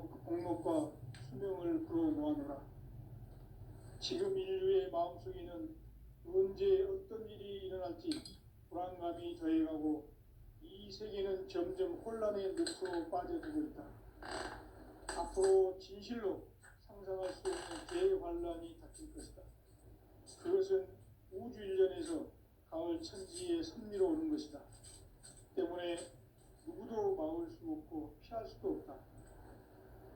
공목과 수명을 불어모아노라. 지금 인류의 마음속에는 언제 어떤 일이 일어날지 불안감이 더해가고 이 세계는 점점 혼란의 늪으로 빠져들고 있다. 앞으로 진실로 상상할 수 없는 대환란이 닥칠 것이다. 그것은 우주 일련에서 가을 천지의 섭리로 오는 것이다. 때문에 누구도 막을 수 없고 피할 수도 없다.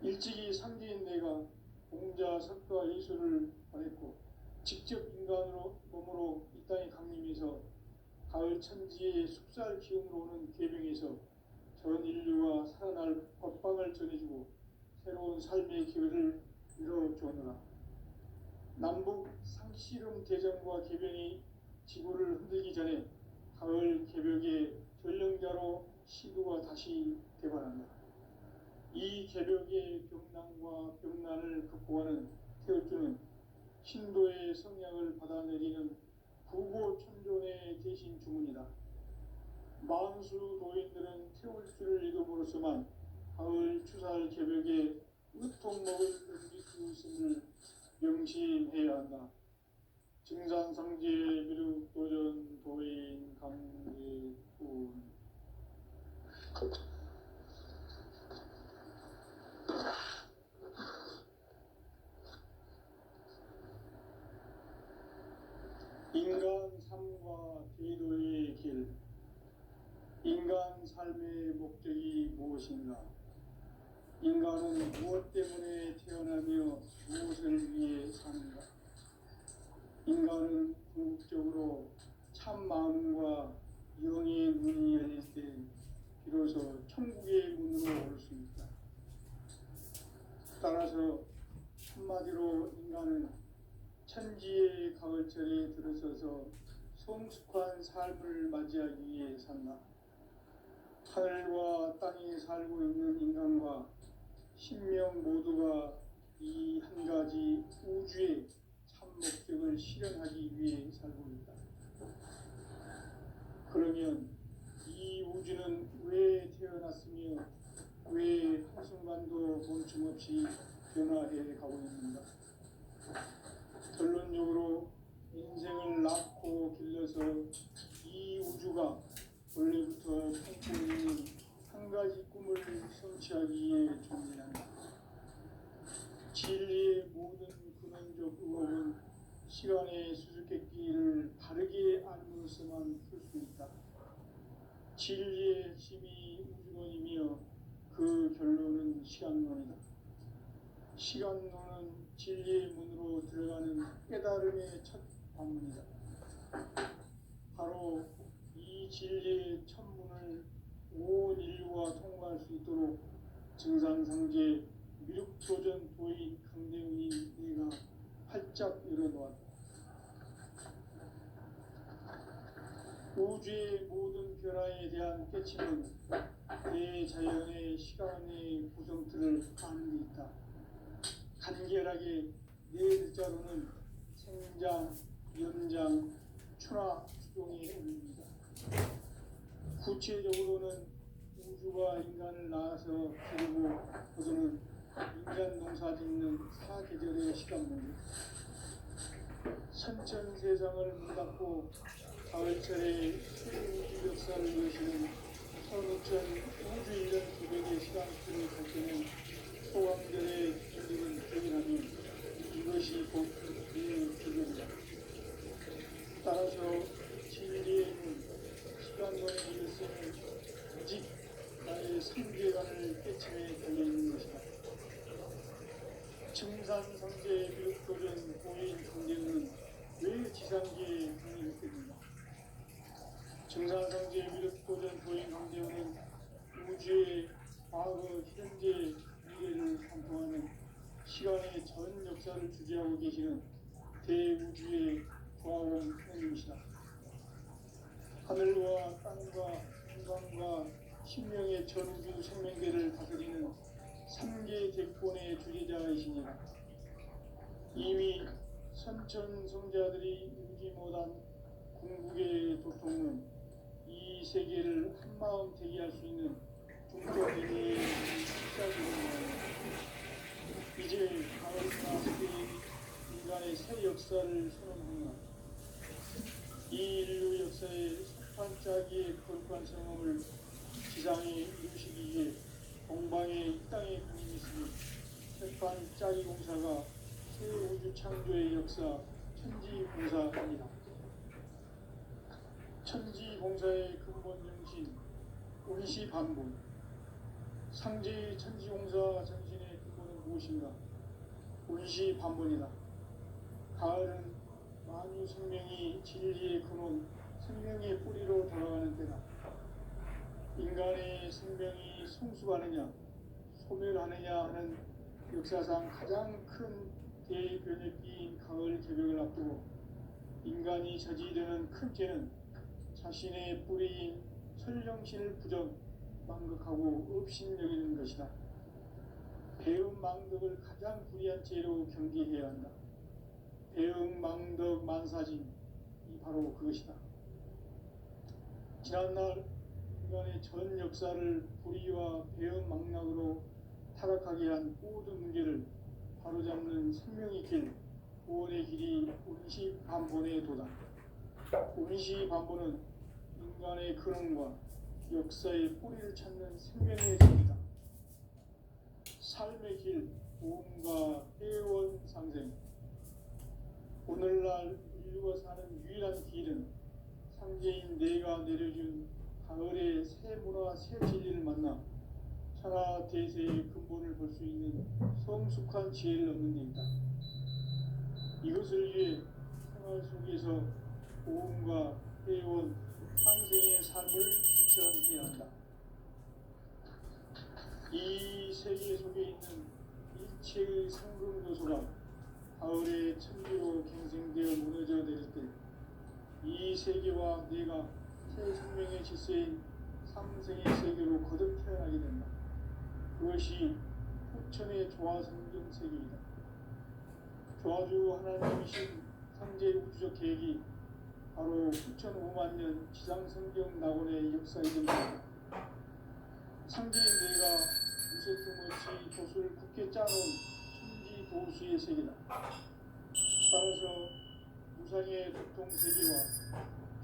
일찍이 상대인 내가 공자, 석가, 예수를 보냈고 직접 인간으로 몸으로 이 땅에 강림해서 가을 천지의 숲살 기운으로 오는 계명에서 전 인류가 살아날 법방을 전해주고 새로운 삶의 기회를 이뤄주느라. 남북 상씨름 대전과 개변이 지구를 흔들기 전에 가을 개벽의 전령자로 시도가 다시 개발한다. 이 개벽의 병난과 병난을 극복하는 태울주는 신도의 성량을 받아내리는 구고천존의 대신 주문이다. 만수 도인들은 태울주를 읽음으로써만 가을 추살 개벽에 으통목을 넘길 수 있음을 명심해야 한다. 증산상제 미륵도전 도인 강제군. 인간 삶과 제도의 길. 인간 삶의 목적이 무엇인가? 인간은 무엇 때문에 태어나며 무엇을 위해 사는가? 인간은 궁극적으로 참 마음과 영의 문이 열릴 때 비로소 천국의 문으로 올 수 있다. 따라서 한마디로 인간은 천지의 가을철에 들어서서 성숙한 삶을 맞이하기 위해 산다. 하늘과 땅에 살고 있는 인간과 신명 모두가 이 한 가지 우주의 참 목적을 실현하기 위해 살고 있다. 그러면 이 우주는 왜 태어났으며 왜 한순간도 멈춤없이 변화해 가고 있는가? 결론적으로 인생을 낳고 길러서 이 우주가 원래부터 품고 있는 한 가지 꿈을 성취하기 위해 존재한다. 진리의 모든 근원적 의혹은 시간의 수수께끼를 바르게 알므로서만 풀 수 있다. 진리의 핵심이 우주론이며 그 결론은 시간론이다. 시간론은 진리의 문으로 들어가는 깨달음의 첫 방문이다. 바로 이 진리의 첫 문을 온 인류가 통과할 수 있도록 증산상제 미륵도전 도인 강대훈이 내가 활짝 열어놓았다. 우주의 모든 변화에 대한 깨침은 대자연의 시간의 구성틀을 아는 데 있다. 간결하게 네 글자로는 생장, 연장, 추나 추종의 의미입니다. 구체적으로는 우주가 인간을 낳아서 기르고 거두는 인간 농사 짓는 사계절의 시간문제. 선천 세상을 문닫고 가을철에 우주 역사를 이루시는 15,000 우주 1년 900의 시간틀을 갈 때는 소강절의 기적은 기억하면 이것이 곧 그 기적이다. 따라서 진리의 문, 시간론의 일생은 오직 나의 삼계관을 깨침에 달려있는 것이다. 증산상제 미륵도전 고인 강대훈은 왜 지상계에 강의했겠는가? 증산상제 미륵도전 고인 강대훈은 우주의 과거, 현재, 미래를 관통하는 시간의 전 역사를 주재하고 계시는 대우주의 조화원 스님이시다. 하늘과 땅과 인간과 신명의 전우주 생명계를 다스리는 3계 대권의 주제자이시니라. 이미 선천성자들이 이루지 못한 궁극의 도통은 이 세계를 한마음 대기할 수 있는 중적 의미의 시작이다. 역사를 선언하노라. 이 인류 역사의 석판짜기의 거룩한 성험을 지상에 이루시기 위해 동방에 이 땅에 군림했으니 석판짜기 공사가 새 우주 창조의 역사 천지공사입니다. 천지공사의 근본 정신 운시반본. 상제의 천지공사 정신의 근본은 무엇인가? 운시반본이다. 가을은 만유 생명이 진리의 근원, 생명의 뿌리로 돌아가는 때다. 인간의 생명이 성숙하느냐, 소멸하느냐 하는 역사상 가장 큰 대변혁기인 가을 개벽을 앞두고 인간이 저지르는 큰 죄는 자신의 뿌리인 천령신을 부정, 망극하고 업신여기는 것이다. 배음 망덕을 가장 불의한 죄로 경계해야 한다. 배음 망덕 만사진이 바로 그것이다. 지난날 인간의 전 역사를 불의와 배음 망락으로 타락하게 한 모든 문제를 바로잡는 생명의 길, 구원의 길이 운시반본의 도다. 운시반본은 인간의 근원과 역사의 뿌리를 찾는 생명의 길이다. 삶의 길, 보험과 회원 상생. 오늘날 인류가 사는 유일한 길은 상제인 내가 내려준 가을의 새 문화, 새 진리를 만나 천하 대세의 근본을 볼 수 있는 성숙한 지혜를 얻는 데 있다. 이것을 위해 생활 속에서 보험과 회원, 상생의 삶을 실천해야 한다. 이 세계 속에 있는 일체의 상금 요소가 가을의 천지로 갱생되어 무너져 내릴 때 이 세계와 내가 새 생명의 질서인 삼생의 세계로 거듭 태어나게 된다. 그것이 후천의 조화성경 세계이다. 조화주 하나님이신 상제의 우주적 계획이 바로 후천 5만 년 지상성경 낙원의 역사이던데 상제인 내가 무쇠틈없이 돛을 굳게 짜놓은 천지 도수의 세계다. 따라서 무상의 도통 세계와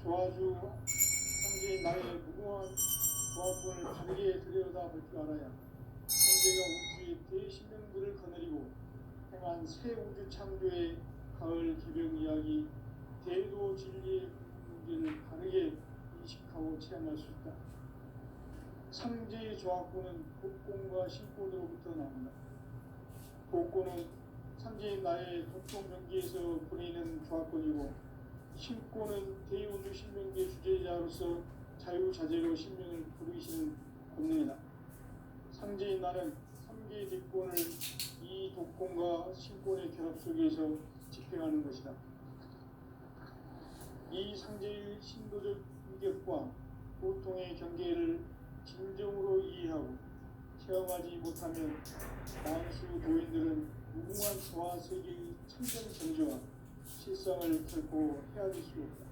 조화주 상제인 나의 무궁한 조합권을 바르게 들여다볼 줄 알아야 상제가 우주의 대신명들을 거느리고 행한 새 우주 창조의 가을 기병 이야기 대도 진리의 문제를 바르게 인식하고 체험할 수 있다. 상제의 조합권은 복권과 신권으로부터 나온다. 복권은 상제인 나의 도통 경계에서 보내는 조합권이고 신권은 대우주 신명계 주제자로서 자유자재로 신명을 부르시는 권능이다. 상제인 나는 3개의 뒷권을 이 독권과 신권의 결합 속에서 집행하는 것이다. 이 상제의 신도적 인격과 보통의 경계를 진정으로 이해하고 체험하지 못하면 만수 도인들은 무궁한 조화 세계의 참전 정조와 실상을 결코 헤아릴 수 없다.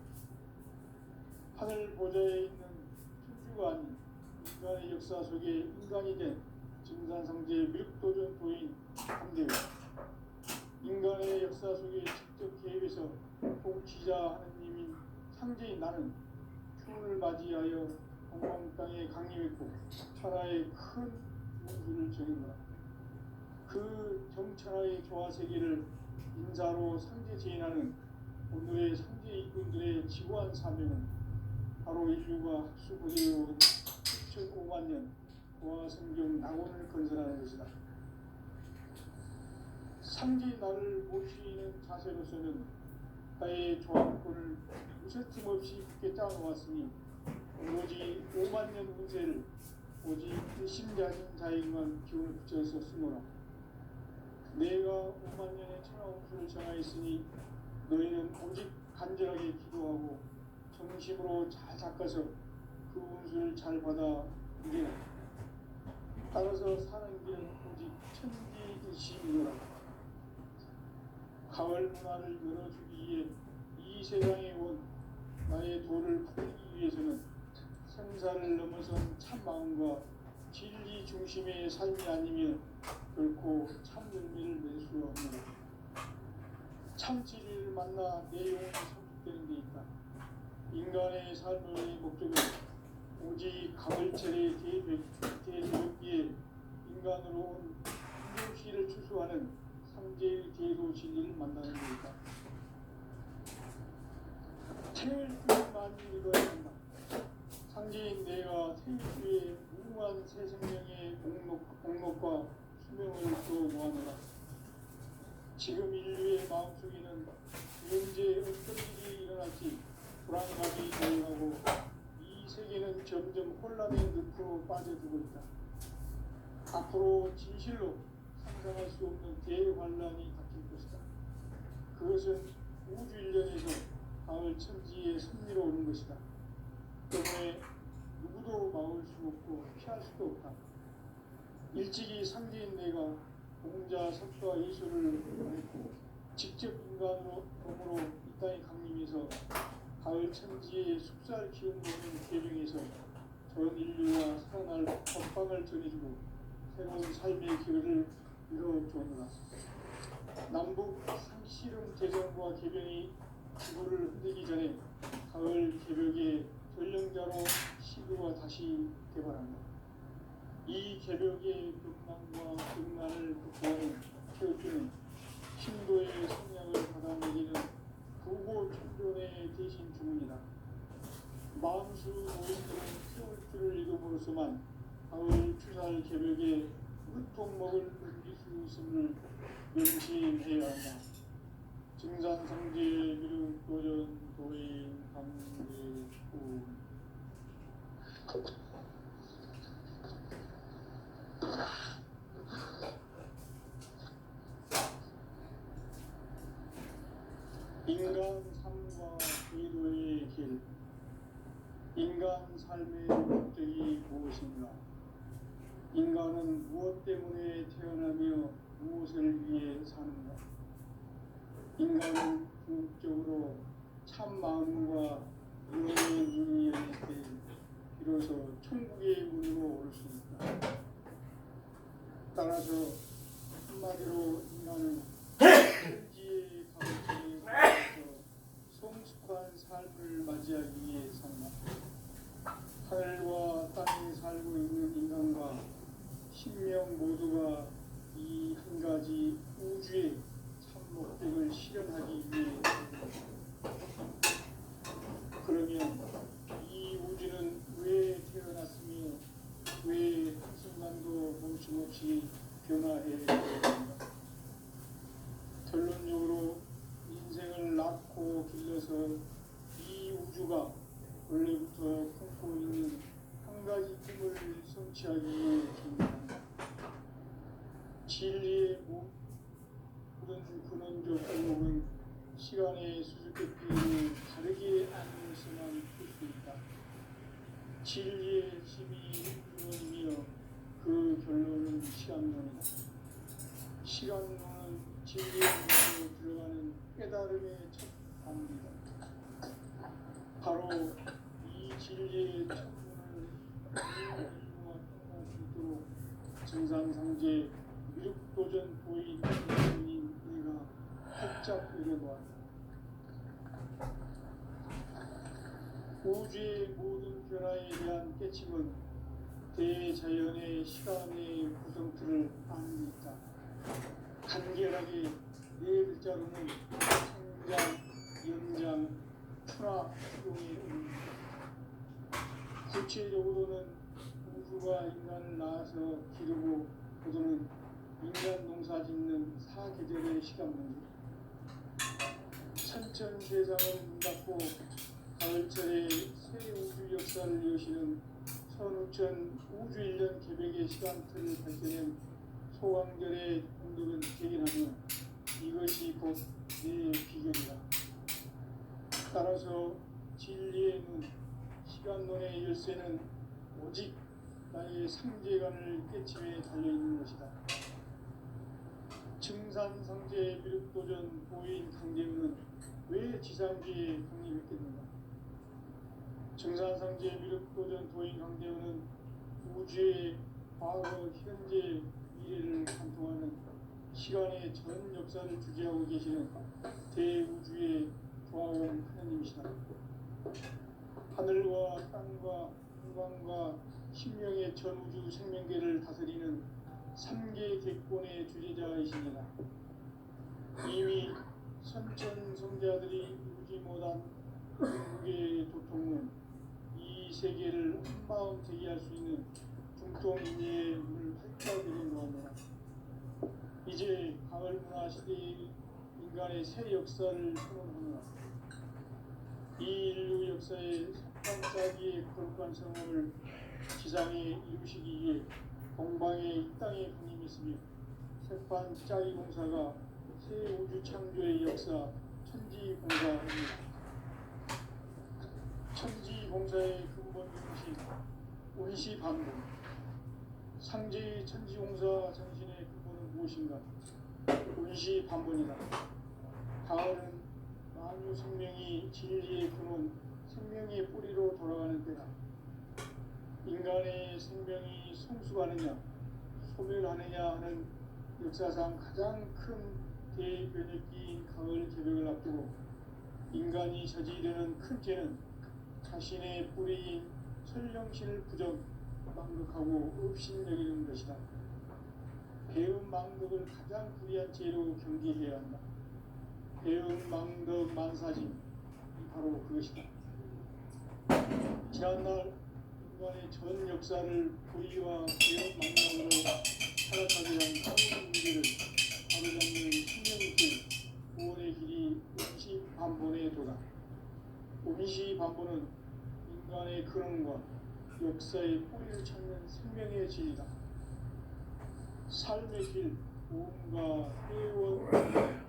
하늘 보좌에 있는 천주가 아닌 인간의 역사 속에 인간이 된 증산상제의 밀도전 도인 함대우, 인간의 역사 속에 직접 개입해서 통치자 하느님인 상제인 나는 추운을 맞이하여 동방 땅에 강림했고 천하의 큰 운수를 정했노라. 그 정천하의 조화세계를 인사로 상제 제인하는 오늘의 상제 이꾼들의 지구한 사명은 바로 인류가 학수고대해온 2005만 년 조화성경 낙원을 건설하는 것이다. 상제 나를 모시는 자세로서는 나의 조합권을 무쇠틈 없이 굳게 짜놓았으니 오로지 5만 년 운세를 오직 일심자인 자에게만 기운을 붙여서 쓰노라. 내가 5만 년의 천하 운수를 정하였으니 너희는 오직 간절하게 기도하고 정심으로 잘 닦아서 그 운수를 잘 받아 누리라. 따라서 사는 길은 오직 천지일심이노라. 가을 문화를 열어주기 위해 이 세상에 온 나의 도를 풀기 위해서는 생사를 넘어선 참마음과 진리 중심의 삶이 아니면 결코 참 열매를 낼 수 없노라. 참치를 만나 내 영혼이 성숙되는 데 있다. 인간의 삶의 목적은 오직 가을철의 대저녁기에 인간으로 온 인류시를 추수하는 상제의 대도 진리를 만나는 데 있다. 태일주의 만유를 이뤄야 한다. 상제인 내가 태일주의 무궁한 새 생명의 공록과 수명을 또 모아노라. 지금 인류의 마음속에는 언제 어떤 일이 일어날지 불안감이 유행하고 이 세계는 점점 혼란의 늪으로 빠져들고 있다. 앞으로 진실로 상상할 수 없는 대환란이 닥칠 것이다. 그것은 우주 일련에서 가을 천지에 섭리로 오는 것이다. 때문에 누구도 막을 수 없고 피할 수도 없다. 일찍이 상제인 내가 공자 석과 예술을 보냈고 직접 인간으로 몸으로 이 땅에 강림해서 가을 천지의 숙살 기운 보는 계명에서 전 인류와 살아날 법방을 전해주고 새로운 삶의 기회를 이뤄주었노라. 남북 상씨름 대전과 개병이 지구를 흔들기 전에 가을 개벽의 전령자로 시구가 다시 개발한다. 이 개벽의 극망과 극난을 극복하는 태극기는 신도의 성량을 받아내기는 부고 천존의 대신 주문이다. 마음수 노인들은 세월 줄을 이름으로서만 가을 추살 개벽에 으통먹을 은비 수 있음을 명심해야 한다. 증산상제 미륵 도전 도인 강제구 인간 삶과 의도의 길. 인간 삶의 목적이 무엇인가? 인간은 무엇 때문에 태어나며 무엇을 위해 사는가? 인간은 궁극적으로 참 마음과 영혼의 눈이 열릴 때 비로소 천국의 문으로 올 수 있다. 따라서 한마디로 인간은 천지의 가운데 살아서 성숙한 삶을 맞이하기 위해 산다. 하늘과 땅에 살고 있는 인간과 신명 모두가 이 한 가지 우주의 참 목적을 실현하기 위해 그러면 이 우주는 왜 태어났으며 왜 한순간도 멈춤없이 변화해 가는가? 결론적으로 인생을 낳고 길러서 이 우주가 원래부터 품고 있는 한 가지 꿈을 성취하기 위해 존재한다. 진리의 모든 근원적 공목은 시간의 수수께끼를 다르게 알면서만 풀 수 있다. 진리의 힘이 근원이며 그 결론은 시간론이다. 시간론은 진리의 문으로 들어가는 깨달음의 첫 단계다. 바로 이 진리의 첫 문을 인류와 통과할 수 있도록 증산상제 미륵도전 도인 내가 활짝 열어놓았다. 우주의 모든 변화에 대한 깨침은 대자연의 시간의 구성틀을 아는 데 있다. 간결하게 네 글자로는 성장, 연장, 출하, 수용의 의미입니다. 구체적으로는 우주가 인간을 낳아서 기르고 거두는 인간 농사 짓는 사계절의 시간 문제. 천천 세상을 문 닫고 가을철에 새 우주 역사를 여시는 선우천 우주 1년 개벽의 시간틀을 발견한 소강절의 공덕은 대견하며 이것이 곧 내 비결이다. 따라서 진리의 눈, 시간론의 열쇠는 오직 나의 상제관을 깨침에 달려있는 것이다. 증산상제 미륵도전 도인 강제우는 왜 지상주에 강림했겠는가? 증산상제 미륵도전 도인 강제우는 우주의 과거, 현재, 미래를 관통하는 시간의 전 역사를 주재하고 계시는 대우주의 조화원 하나님이시다. 하늘과 땅과 공간과 신명의 전우주 생명계를 다스리는 3계 대권의 주재자이시니라. 이미 선천성자들이 이루지 못한 중국의 도통은 이 세계를 한마음 되게 할 수 있는 중동인의 문을 활짝 열어놓았노라. 이제 가을 문화 시대의 인간의 새 역사를 선언하노라. 이 인류 역사의 석반짜기의 거룩한 성험을 지상에 이루시기 위해 동방의 이 땅에 분임했으며 석반짜기 공사가 새 우주 창조의 역사 천지공사입니다. 천지공사의 근본 중심 원시반복. 상제의 천지공사 정신의 근본은 무엇인가? 원시반복이다. 가을은 만유 생명이 진리의 근원, 생명의 뿌리로 돌아가는 때다. 인간의 생명이 성숙하느냐, 소멸하느냐 하는 역사상 가장 큰 대변혁기인 가을 개벽을 앞두고 인간이 저지르는 큰 죄는 자신의 뿌리인 천령신을 부정, 망극하고 업신여기는 것이다. 배움 망덕을 가장 불의한 죄로 경계해야 한다. 배움 망덕 만사진, 바로 그것이다. 지난날 인간의 전 역사를 불의와 배움 망덕으로 타락하게 한 모든 문제를 바로잡는 신명의 길, 구원의 길이 원시반본의 도다. 원시반본은 인간의 근원과 역사의 뿌리를 찾는 생명의 진리다. 삶의 길, 보험과 회원.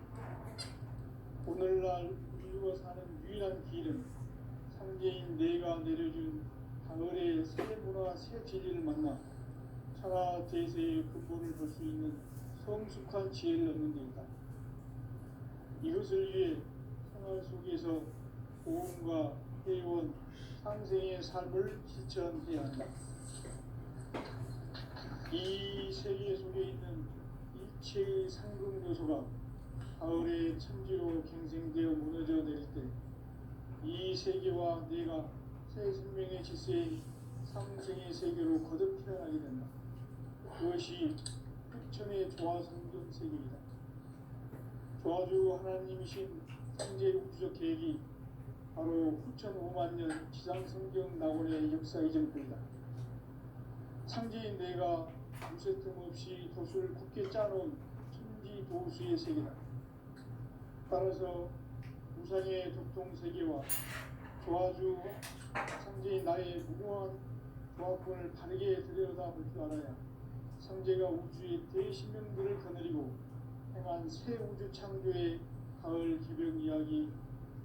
오늘날 인류가 사는 유일한 길은 상제인 내가 내려준 가을의 새 문화, 새 진리를 만나 천하 대세의 근본을 볼 수 있는 성숙한 지혜를 얻는 데이다. 이것을 위해 생활 속에서 보험과 회원, 상생의 삶을 실천해야 한다. 이 세계 속에 있는 일체의 상금 요소가 가을의 천지로 갱생되어 무너져 내릴 때 이 세계와 내가 새 생명의 질서인 상생의 세계로 거듭 태어나게 된다. 그것이 흑천의 조화성경 세계이다. 조화주 하나님이신 상제 우주적 계획이 바로 9,500,000년 지상성경 낙원의 역사 이전뿐이다. 상제인 내가 무쇠 틈 없이 도수를 굳게 짜놓은 천지도수의 세계다. 따라서 우상의 도통세계와 조화주 상제인 나의 무궁한 조합권을 바르게 들여다볼 줄 알아야 상제가 우주의 대신명들을 거느리고 행한 새 우주 창조의 가을 개벽 이야기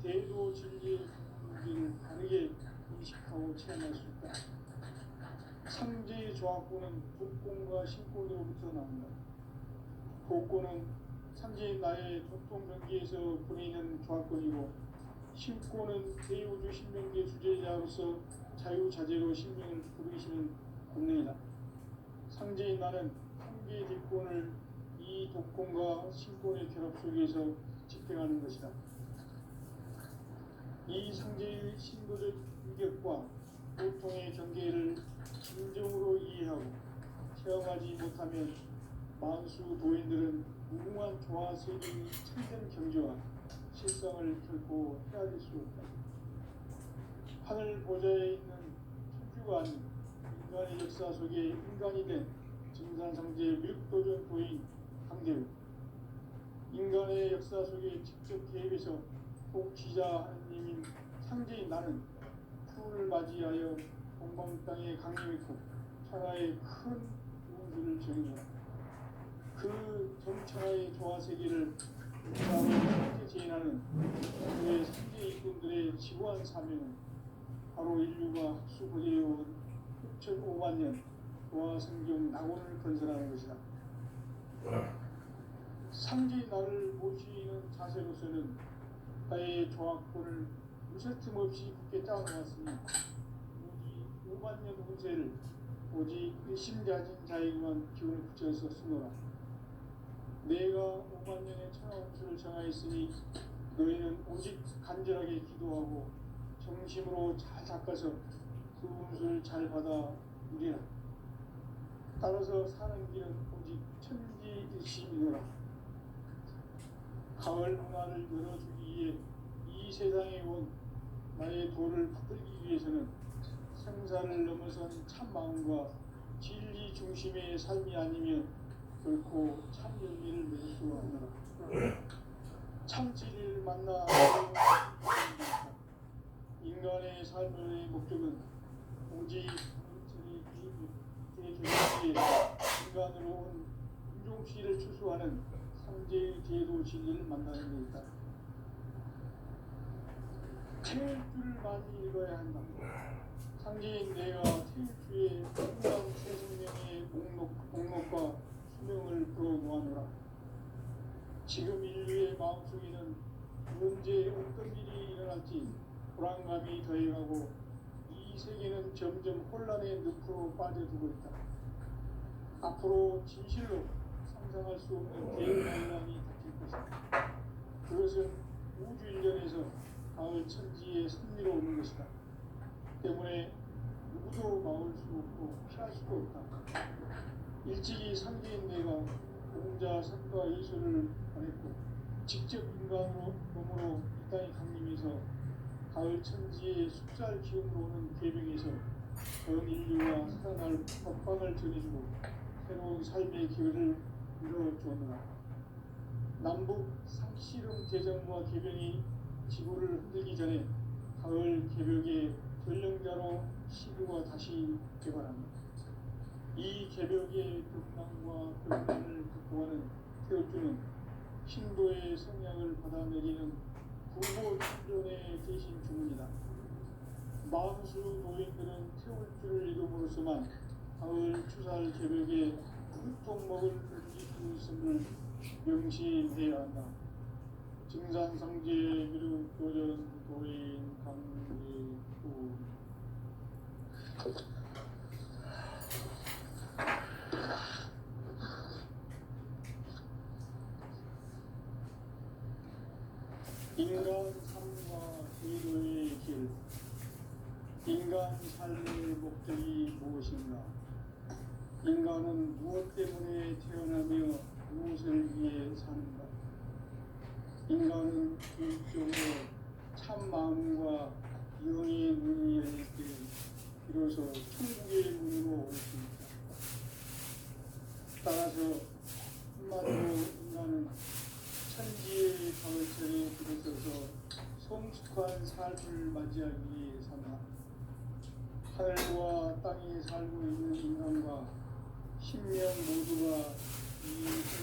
대도 진리의 문제를 바르게 인식하고 체험할 수 있다. 상제의 조합권은 복권과 신권으로부터 나온다. 복권은 상제인 나의 도통병기에서 보내는 조합권이고, 신권은 대우주 신명계 주제자로서 자유자재로 신명을 부르시는 권능이다. 상제인 나는 상계 뒷권을 이 독권과 신권의 결합 속에서 집행하는 것이다. 이 상제의 신도적 유격과 보통의 경계를 진정으로 이해하고 체험하지 못하면 만수 도인들은 무궁한 조화 세계의 참된 경지와 실성을 결코 헤아릴 수 없다. 하늘 보좌에 있는 천주가 아닌 인간의 역사 속에 인간이 된 증산상제 뮤도전 도인 강대우, 인간의 역사 속에 직접 개입해서 독지자 하느님인 상제인 나는 푸를 맞이하여 동방 땅에 강림했고 천하의 큰 우주를 정의하라. 그 전천하의 조화세계를 우주하고 상제 제인하는 그의 상제 일꾼들의 지구한 사명은 바로 인류가 학수고대해온 6,500,000년 조화성경 낙원을 건설하는 것이다. 상제인 나를 모시는 자세로서는 나의 조합권을 무쇠틈 없이 굳게 짜놓았으니 오직 5만년 운세를 오직 의심가진 자에게만 기운을 붙여서 쓰노라. 내가 5만 년의 천하홍수를 정하였으니 너희는 오직 간절하게 기도하고 정심으로 잘 닦아서 그 운수를 잘 받아 누리라. 따라서 사는 길은 오직 천지일심이노라. 가을 문화를 열어주기 위해 이 세상에 온 나의 도를 붙들기 위해서는 생사를 넘어선 참 마음과 진리 중심의 삶이 아니면 결코 참 열매를 맺을 수 없노라. 참 진리를 만나 인간의 삶의 목적은 오직 대조기에 인간으로 온 인종시를 추수하는 상제의 제도 진리를 만나는 것이다. 태일주를 많이 읽어야 한다. 상제인 내가 태일주의 인간 새생명의 목록과 수명을 풀어놓아노라. 지금 인류의 마음속에는 언제 어떤 일이 일어날지 불안감이 더해가고 이 세계는 점점 혼란의 늪으로 빠져들고 있다. 앞으로 진실로 상상할 수 없는 대혼란이 닥칠 것이다. 그것은 우주 일련에서 가을 천지의 섭리로 오는 것이다. 때문에 누구도 막을 수 없고 피할 수도 없다. 일찍이 상제인 내가 공자, 선과 이수를 보냈고 직접 인간으로 몸으로 이 땅에 강림해서 가을 천지의 숫살 기운으로 오는 계명에서 전 인류와 살아날 법방을 전해주고 새로운 삶의 기회를 이뤄주었노라. 남북 상씨름 대전과 계병이 지구를 흔들기 전에 가을 개벽의 전령자로 시구가 다시 개발합니다. 이 개벽의 벽난과 벽난을 극복하는 태엽주는 신도의 성향을 받아내리는 부모 충전의 대신 주문이다. 만수 노인들은 태울주를 이름으로서만 가을 추살 개벽에 흙통먹을 던질 수 있음을 명시해야 한다. 증산상제 미륵도전 도인 강제구 인간 삶과 제도의 길. 인간 삶의 목적이 무엇인가? 인간은 무엇 때문에 태어나며 무엇을 위해 사는가? 인간은 교육적으로 참 마음과 영의 문이 열릴 때 비로소 천국의 문으로 올 수 있다. 따라서 한마디로 인간은 천지의 가을철에 들어서서 성숙한 삶을 맞이하기 위해 산다. 하늘과 땅에 살고 있는 인간과 신명 모두가 이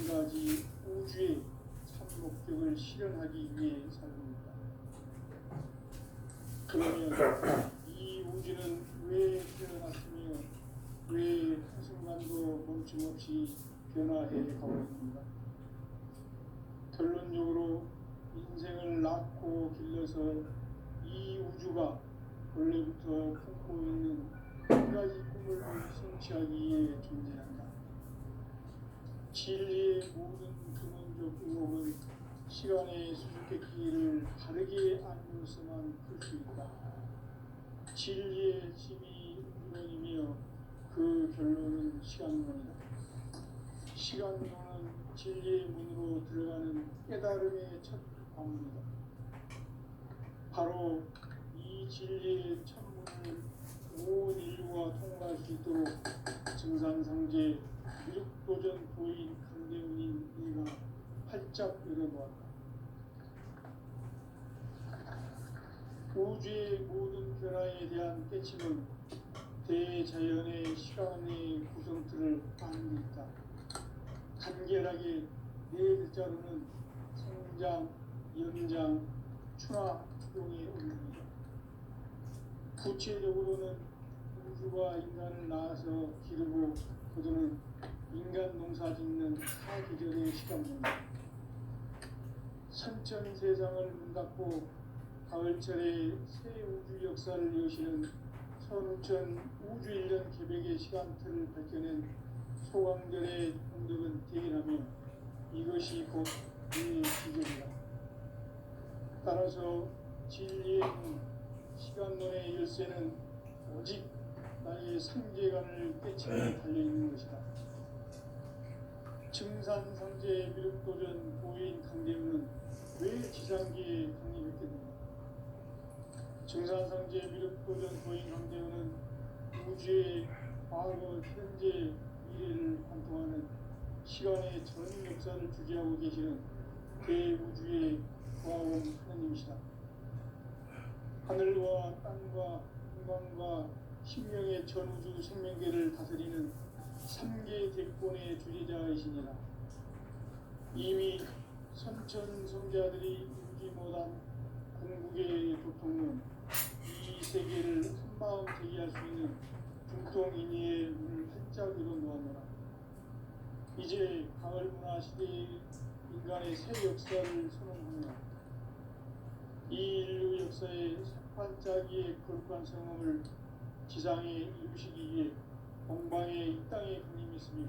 한 가지 우주의 참 목적을 실현하기 위해 살고 있다. 그러면 이 우주는 왜 태어났으며 왜 한순간도 멈춤없이 변화해 가고 있는가? 결론적으로 인생을 낳고 길러서 이 우주가 원래부터 품고 있는 한 가지 꿈을 성취하기 위해 존재한다. 진리의 모든 근원적 의혹은 시간의 수수께끼를 바르게 알면서만 풀 수 있다. 진리의 힘이 우주론이며 그 결론은 시간론이다. 시간론은 진리의 문으로 들어가는 깨달음의 첫 방문이다. 바로 이 진리의 천문을 온 인류가 통과할 수 있도록 증산상제 미륵도전 도인 강대훈인 이가 활짝 열어보았다. 우주의 모든 변화에 대한 깨침은 대자연의 시간의 구성틀을 아는 데 있다. 간결하게 네 글자로는 성장, 연장, 추나, 추동의 원리입니다. 구체적으로는 우주가 인간을 낳아서 기르고 거두는 인간 농사 짓는 사계절의 시간입니다. 선천 세상을 문 닫고 가을철에 새 우주 역사를 여시는 선우천 우주 일년 개백의 시간틀을 밝혀낸 소강절의 공덕은 대인하며 이것이 곧 내 기적이다. 따라서 진리의 문, 시간론의 열쇠는 오직 나의 상계관을 깨치고 달려있는 것이다. 증산상제의 미륵도전 보인 강대우는 왜 지상계에 강림했겠는가? 증산상제의 미륵도전 보인 강대우는 우주의 과거, 현재, 미래를 관통하는 시간의 전 역사를 주재하고 계시는 대우주의 고아원 하나님이시다. 하늘과 땅과 인간과 신명의 전우주 생명계를 다스리는 3개 대권의 주재자이시니라. 이미 선천성자들이 이루지 못한 궁극의 도통은 이 세계를 한마음 제기할 수 있는 중통인의의 문을 활짝 열어놓았노라. 이제 가을문화 시대의 인간의 새 역사를 선언합니다. 이 인류 역사의 반짝이의 거룩한 성험을 지상에 이루시기 위해 공방의 이 땅에 강림했으며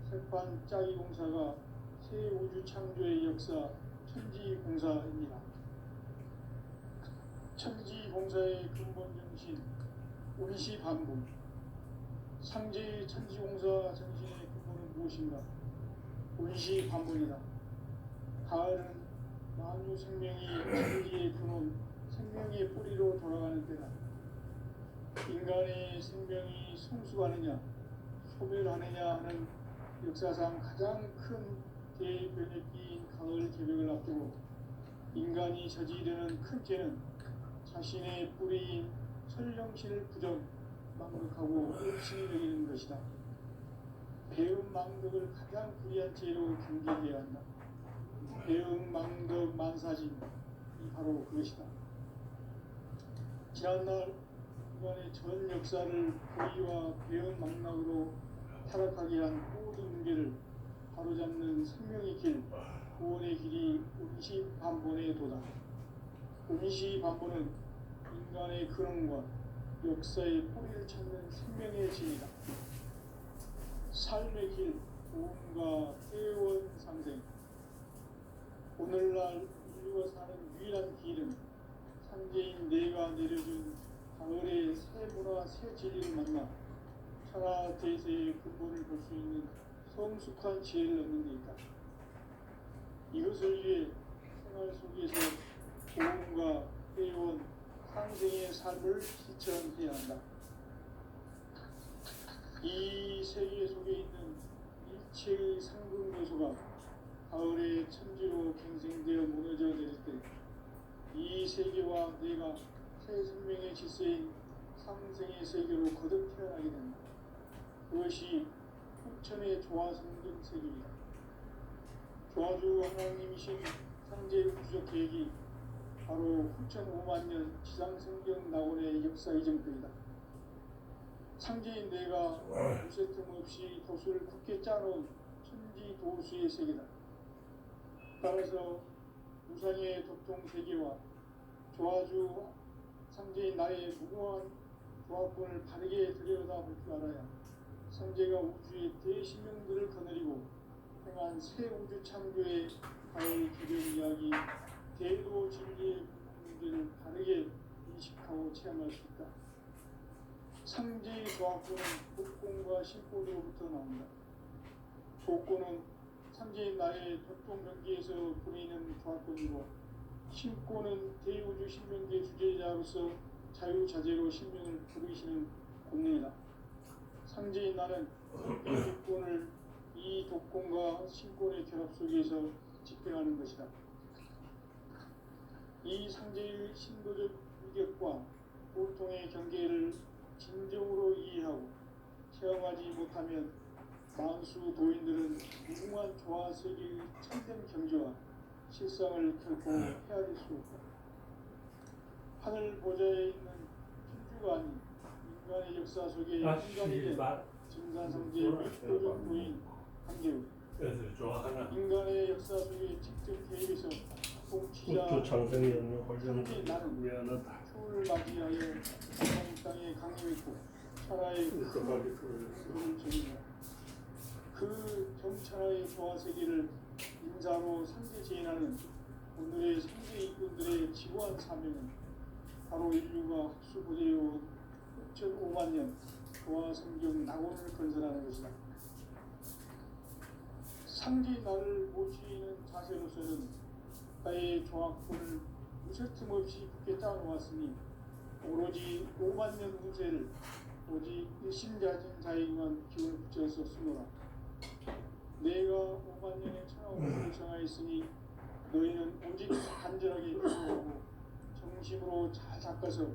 색반짝이 공사가 새 우주 창조의 역사 천지공사입니다. 천지공사의 근본 정신 운시반분, 상제의 천지공사 정신의 근본은 무엇인가? 운시반분이다. 가을은 만유 생명이 진리의 근원, 생명의 뿌리로 돌아가는 때다. 인간의 생명이 성숙하느냐, 소멸하느냐 하는 역사상 가장 큰 대변혁기인 가을 개벽을 앞두고 인간이 저지르는 큰 죄는 자신의 뿌리인 설령실을 부정, 망극하고 없이 여기는 것이다. 배음 망덕을 가장 불의한 죄로 경계해야 한다. 배음 망덕 만사진이 바로 그것이다. 지난날 인간의 전 역사를 고의와 배음 망락으로 타락하게 한 모든 문제를 바로잡는 생명의 길, 구원의 길이 운시반본에 도다. 운시반본은 인간의 근원과 역사의 뿌리를 찾는 생명의 진이다. 삶의 길, 도움과 회원 상생. 오늘날 인류가 사는 유일한 길은 상제인 내가 내려준 가을의 새 문화, 새 진리를 만나 천하 대세의 근본을 볼 수 있는 성숙한 지혜를 얻는 데 있다. 이것을 위해 생활 속에서 도움과 회원, 상생의 삶을 실천해야 한다. 이 세계 속에 있는 일체의 상급 요소가 가을의 천지로 갱생되어 무너져 내릴 때 이 세계와 내가 새 생명의 질서인 상생의 세계로 거듭 태어나게 된다. 그것이 후천의 조화성등 세계이다. 조화주 하나님이신 상제의 우주적 계획이 바로 후천 5만 년 지상생경 낙원의 역사 이정표이다. 상제인 내가 무쇠 틈 없이 도수를 굳게 짜놓은 천지 도수의 세계다. 따라서 무상의 도통 세계와 조화주 상제인 나의 무궁한 조합권을 바르게 들여다볼 줄 알아야 상제가 우주의 대신명들을 거느리고 행한 새 우주 창조의 가을 기별 이야기 대도 진리의 문제를 바르게 인식하고 체험할 수 있다. 상제의 조합권은 복권과 신권으로부터 나온다. 복권은 상제인 나의 도통 경계에서 보이는 조합권이고 신권은 대우주 신명계 주제자로서 자유자재로 신명을 부르시는 권능이다. 상제인 나는 이 독권을 이 독권과 신권의 결합 속에서 집행하는 것이다. 이 상제의 신도적 위격과 보통의 경계를 진정으로 이해하고 체험하지 못하면 만수 도인들은 무궁한 조화 세계의 참된 경지와 실상을 결코 헤아릴 수 없다. 하늘 보좌에 있는 천주가 아닌 인간의 역사 속에 인간이 된 증산상제의 윗도적 부인 한계우. 인간의 역사 속에 직접 개입해서 통치자 상제인 나는 추을 맞이하여 이 땅에 강림했고 천하의 그를 전인다. 그 경천하의 조화 세계를 인자로 상대 제인하는 오늘의 상대 이꾼들의 지고한 사명은 바로 인류가 학수고대해온 6,500만 년 조화 성경 낙원을 건설하는 것이다. 상기 나를 모시는 자세로서는 나의 조합권을 무쇠 틈 없이 굳게 짜놓았으니 오로지 5만 년 후세를 오직 일심자진 자에게만 기운을 붙여서 쓰노라. 내가 5만 년의 천하운을 정하였으니 너희는 오직 간절하게 기도하고 정심으로 잘 닦아서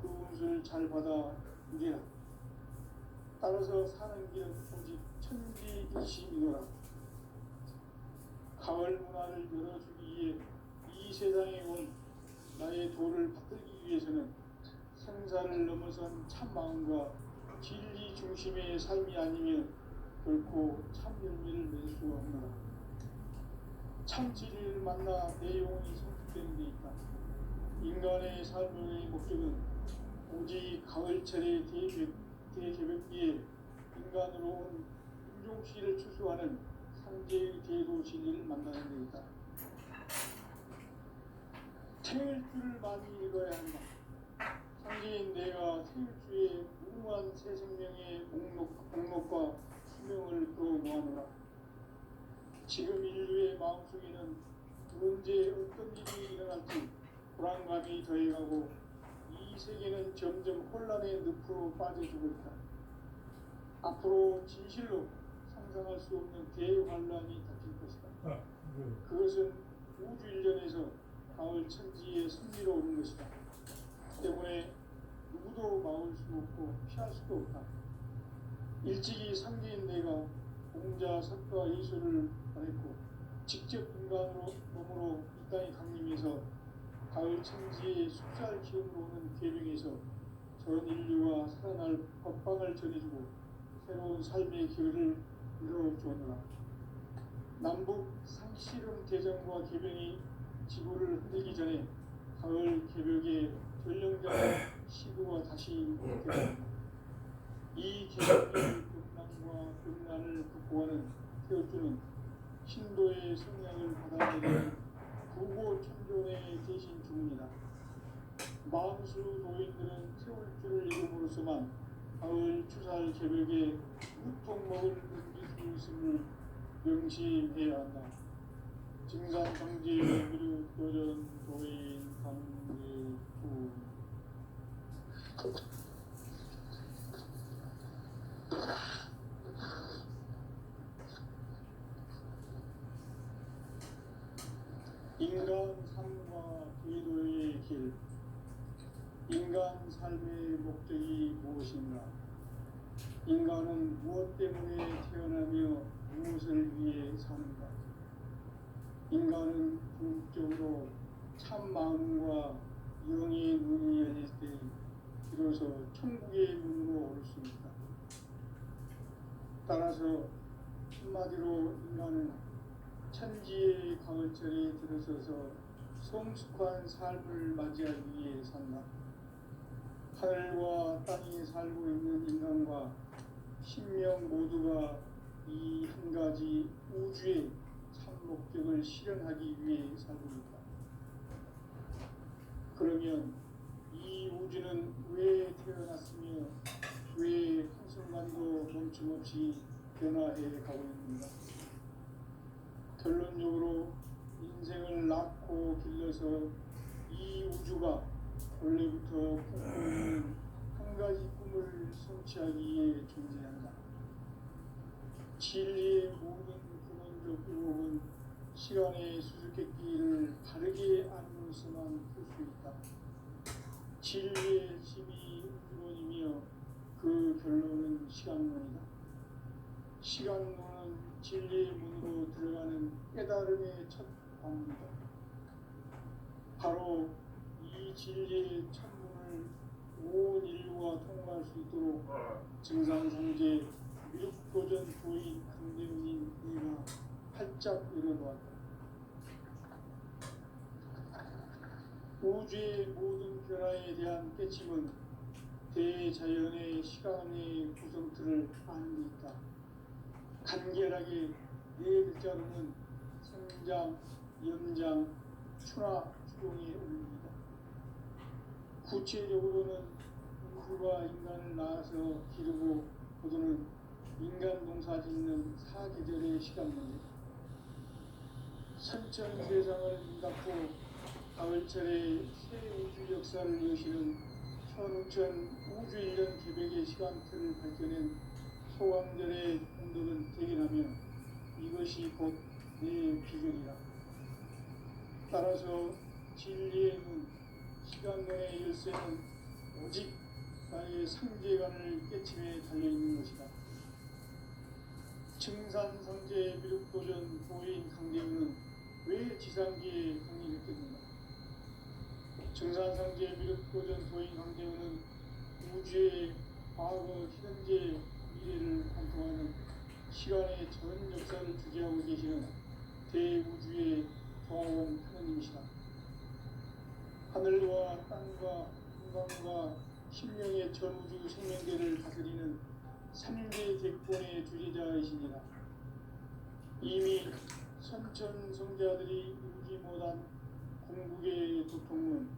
그 운수를 잘 받아 이겨라. 따라서 사는 길은 오직 천지일심이노라. 가을 문화를 열어주기 위해 이 세상에 온 나의 도를 받들기 위해서는 생사를 넘어선 참마음과 진리 중심의 삶이 아니면 결코 참 열매를 낼 수가 없노라. 참 진리를 만나 내 영혼이 성숙되는 데 있다. 인간의 삶의 목적은 오직 가을철의 대개벽기에 인간으로 온 인종시를 추수하는 상제의 대도 진리를 만나는 데 있다. 태일주를 많이 읽어야 한다. 상제인 내가 태일주의 무궁한 새 생명의 목록과 수명을 풀어놓아노라. 지금 인류의 마음속에는 언제 어떤 일이 일어날지 불안감이 더해가고 이 세계는 점점 혼란의 늪으로 빠져들고 있다. 앞으로 진실로 상상할 수 없는 대환란이 닥칠 것이다. 그것은 우주 일련에서 가을 천지의 승리로 오는 것이다. 때문에 누구도 막을 수 없고 피할 수도 없다. 일찍이 상계인 내가 공자, 석가, 예수를 보냈고 직접 인간으로 몸으로 이 땅에 강림해서 가을 천지의 숫살 기운으로 오는 계명에서 전 인류가 살아날 법방을 전해주고 새로운 삶의 기회를 이뤄주었노라. 남북 상씨름 대전과 개병이 지구를 흔들기 전에 가을 개벽의 전령자의 시도가 다시 되었습니다. 이 개벽의 극난과 극난을 극복하는 태울주는 신도의 성량을 받아내는 구고천존의 대신 주문이다. 만수 도인들은 태울주를 이름으로서만 가을 추살 개벽에 무통 먹을 넘길 수 있음을 명심해야 한다. 증산 강제 미루 도전 도인 강제구 인간 삶과 기도의 길. 인간 삶의 목적이 무엇인가? 인간은 무엇 때문에 태어나며 무엇을 위해 사는가? 인간은 궁극적으로 참 마음과 영의 눈이 열릴 때 비로소 천국의 문으로 올 수 있다. 따라서 한마디로 인간은 천지의 가을철에 들어서서 성숙한 삶을 맞이하기 위해 산다. 하늘과 땅에 살고 있는 인간과 신명 모두가 이 한 가지 우주의 참 목적을 실현하기 위해 살고 있다. 그러면 이 우주는 왜 태어났으며 왜 한순간도 멈춤없이 변화해 가고 있는가? 결론적으로 인생을 낳고 길러서 이 우주가 원래부터 품고 있는 한 가지 꿈을 성취하기 위해 존재한다. 진리의 모든 근원적 유혹은 시간의 수수께끼를 바르게 알면서만 풀 수 있다. 진리의 힘이 우주론이며 그 결론은 시간론이다. 시간론은 진리의 문으로 들어가는 깨달음의 첫 방문이다. 바로 이 진리의 천문을 온 인류가 통과할 수 있도록 증상상제 미륵도전 도인 강대문인 내가 활짝 열어놓았다. 우주의 모든 변화에 대한 깨침은 대자연의 시간의 구성틀을 아는 데 있다. 간결하게 네 글자로는 성장, 연장, 추나 추동이 올립니다. 구체적으로는 우주가 인간을 낳아서 기르고 거두는 인간 농사 짓는 사계절의 시간입니다. 선천 세상을 문닫고 가을철에 새 우주 역사를 여시는 현우천 우주일년 개백의 시간틀을 밝혀낸 소왕절의 공덕은 대견하며 이것이 곧 내 비결이라. 따라서 진리의 눈, 시간론의 열쇠는 오직 나의 상제관을 깨침에 달려있는 것이다. 증산상제 미륵도전 도인 강대우는 왜 지상기에 강림했겠는가? 증산상제 미륵도전 도인 강대우는 우주의 과거, 현재, 미래를 관통하는 시간의 전 역사를 주재하고 계시는 대우주의 조화원 하느님이시다. 하늘과 땅과 인간과 신명의 전우주 생명계를 다스리는 삼계 객본의 주제자이시니라. 이미 선천 성자들이 울지 못한 공국의 도통은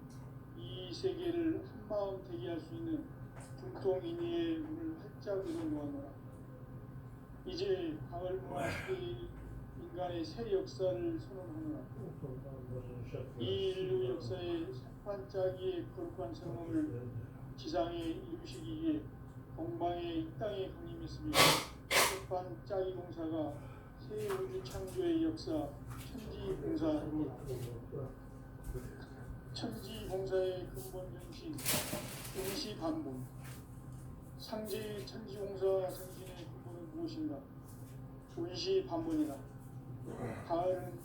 이 세계를 한마음 되게 할 수 있는 중통인의의 문을 활짝 열어놓았노라. 이제 가을 문화 시대의 인간의 새 역사를 선언하노라. 이 인류 역사의 반짝이의 거룩한 성험을 지상에 이루시기 위해 동방의 이 땅에 강림했으며 반짝이 공사가 새 우주 창조의 역사 천지봉사입니다. 천지봉사의 근본 정신 임시반복. 상제의 천지봉사 정신의 근본은 무엇인가? 운시반복이다. 가을은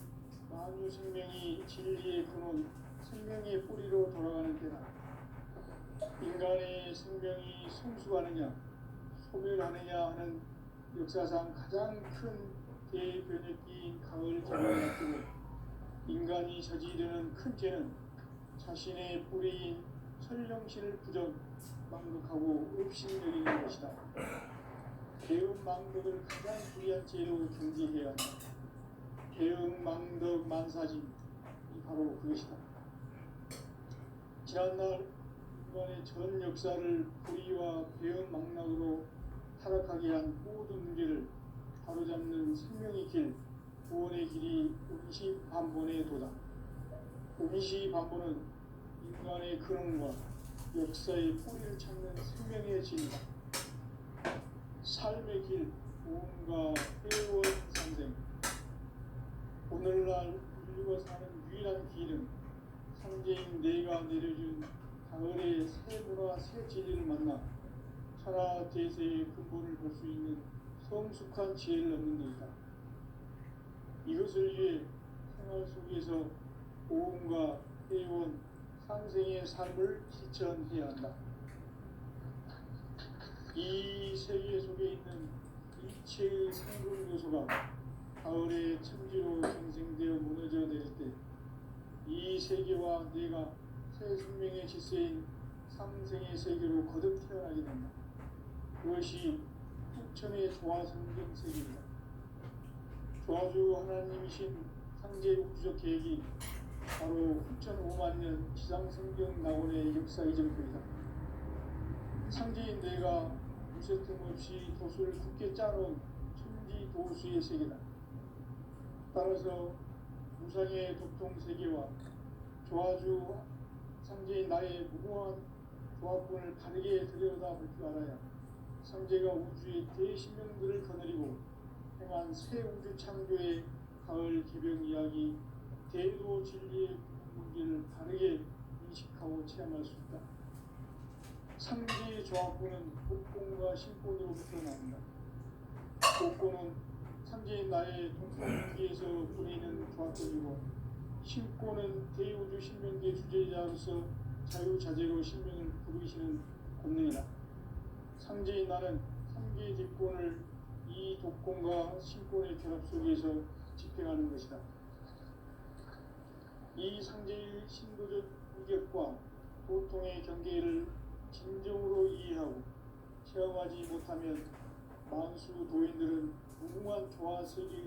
만유 생명이 진리의 근원, 생명의 뿌리로 돌아가는 때다. 인간의 생명이 성숙하느냐, 소멸하느냐 하는 역사상 가장 큰 대변혁기인 가을 계명을 앞두고 인간이 저지르는 큰 죄는 자신의 뿌리인 설령신을 부정, 망극하고 업신여기는 것이다. 대응 망덕을 가장 불리한 죄로 경계해야 한다. 대응 망덕 만사짐이 바로 그것이다. 지난날 인간의 전 역사를 불의와 배은 망락으로 타락하게 한 모든 문제를 바로잡는 생명의 길, 구원의 길이 운시반본의 도다. 운시반본은 인간의 근원과 역사의 뿌리를 찾는 생명의 진이다. 삶의 길, 구원과 회원 상생. 오늘날 인류가 사는 유일한 길은 상제인 내가 내려준 가을의 새 문화, 새 진리를 만나 천하 대세의 근본을 볼 수 있는 성숙한 지혜를 얻는 것이다. 이것을 위해 생활 속에서 고음과 회원, 상생의 삶을 실천해야 한다. 이 세계 속에 있는 일체의 상급 요소가 가을의 천지로 생생되어 무너져 내릴 때 이 세계와 내가 새 생명의 질서인 상생의 세계로 거듭 태어나게 된다. 그것이 후천의 조화성경 세계이다. 조화주 하나님이신 상제 우주적 계획이 바로 후천 5만 년 지상성경 낙원의 역사 이정표이다. 상제인 내가 무쇠 틈 없이 도수를 굳게 짜놓은 천지 도수의 세계다. 따라서 무상의 도통 세계와 조화주 상제인 나의 무궁한 조합군을 바르게 들여다볼 줄 알아야 상제가 우주의 대신명들을 거느리고 행한 새 우주 창조의 가을 개병 이야기 대도 진리의 문제를 바르게 인식하고 체험할 수 있다. 상제의 조합군은 복권과 신권으로부터 나온다. 복권은 상제인 나의 동성연기에서 보내는 조합군이고 신권은 대우주 신명계 주제자로서 자유자재로 신명을 부르시는 권능이다. 상제인 나는 3개의 뒷권을 이 독권과 신권의 결합 속에서 집행하는 것이다. 이 상제의 신도적 위격과 도통의 경계를 진정으로 이해하고 체험하지 못하면 만수 도인들은 무궁한 조화 세계의